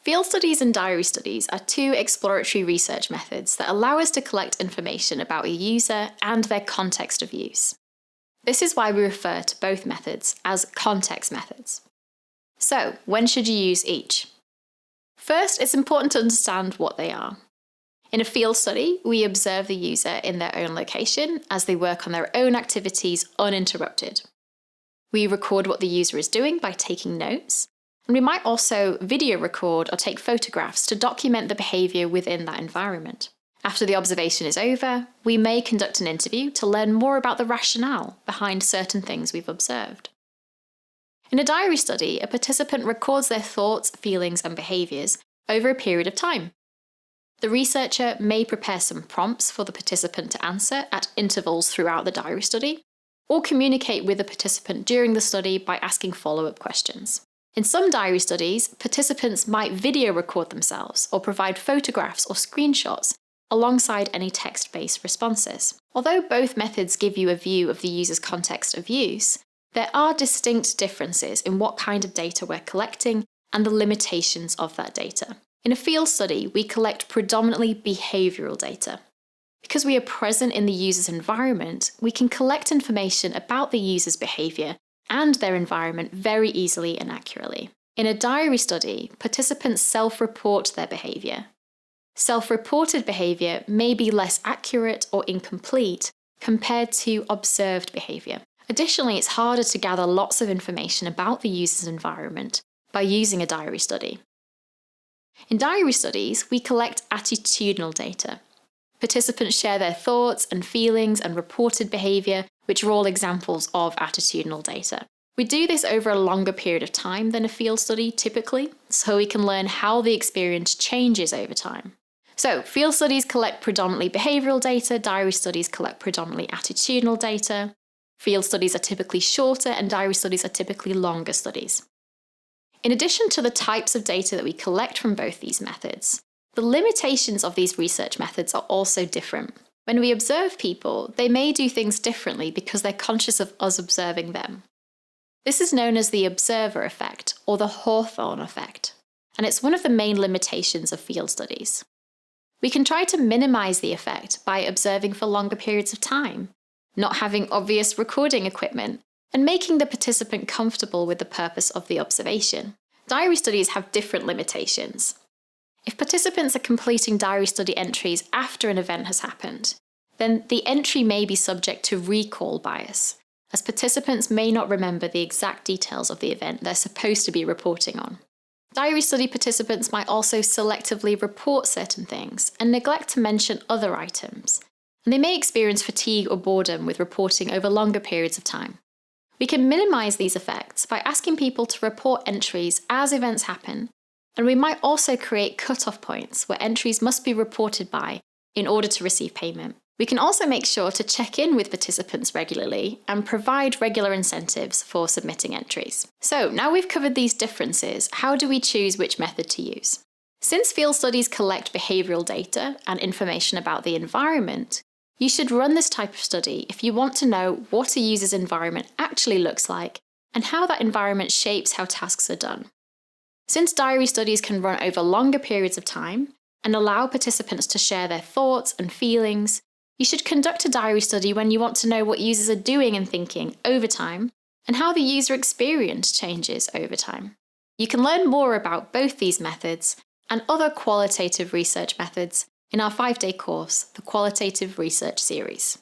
Field studies and diary studies are two exploratory research methods that allow us to collect information about a user and their context of use. This is why we refer to both methods as context methods. So, when should you use each? First, it's important to understand what they are. In a field study, we observe the user in their own location as they work on their own activities uninterrupted. We record what the user is doing by taking notes, and we might also video record or take photographs to document the behaviour within that environment. After the observation is over, we may conduct an interview to learn more about the rationale behind certain things we've observed. In a diary study, a participant records their thoughts, feelings, and behaviours over a period of time. The researcher may prepare some prompts for the participant to answer at intervals throughout the diary study, or communicate with the participant during the study by asking follow-up questions. In some diary studies, participants might video record themselves or provide photographs or screenshots alongside any text-based responses. Although both methods give you a view of the user's context of use, there are distinct differences in what kind of data we're collecting and the limitations of that data. In a field study, we collect predominantly behavioural data. Because we are present in the user's environment, we can collect information about the user's behaviour and their environment very easily and accurately. In a diary study, participants self-report their behaviour. Self-reported behaviour may be less accurate or incomplete compared to observed behaviour. Additionally, it's harder to gather lots of information about the user's environment by using a diary study. In diary studies, we collect attitudinal data. Participants share their thoughts and feelings and reported behaviour, which are all examples of attitudinal data. We do this over a longer period of time than a field study typically, so we can learn how the experience changes over time. So, field studies collect predominantly behavioural data, diary studies collect predominantly attitudinal data. Field studies are typically shorter and diary studies are typically longer studies. In addition to the types of data that we collect from both these methods, the limitations of these research methods are also different. When we observe people, they may do things differently because they're conscious of us observing them. This is known as the observer effect, or the Hawthorne effect, and it's one of the main limitations of field studies. We can try to minimize the effect by observing for longer periods of time, not having obvious recording equipment, and making the participant comfortable with the purpose of the observation. Diary studies have different limitations. If participants are completing diary study entries after an event has happened, then the entry may be subject to recall bias, as participants may not remember the exact details of the event they're supposed to be reporting on. Diary study participants might also selectively report certain things and neglect to mention other items, and they may experience fatigue or boredom with reporting over longer periods of time. We can minimize these effects by asking people to report entries as events happen, and we might also create cut-off points where entries must be reported by in order to receive payment. We can also make sure to check in with participants regularly and provide regular incentives for submitting entries. So now we've covered these differences, how do we choose which method to use? Since field studies collect behavioural data and information about the environment, you should run this type of study if you want to know what a user's environment actually looks like and how that environment shapes how tasks are done. Since diary studies can run over longer periods of time and allow participants to share their thoughts and feelings, you should conduct a diary study when you want to know what users are doing and thinking over time and how the user experience changes over time. You can learn more about both these methods and other qualitative research methods in our 5-day course, the Qualitative Research Series.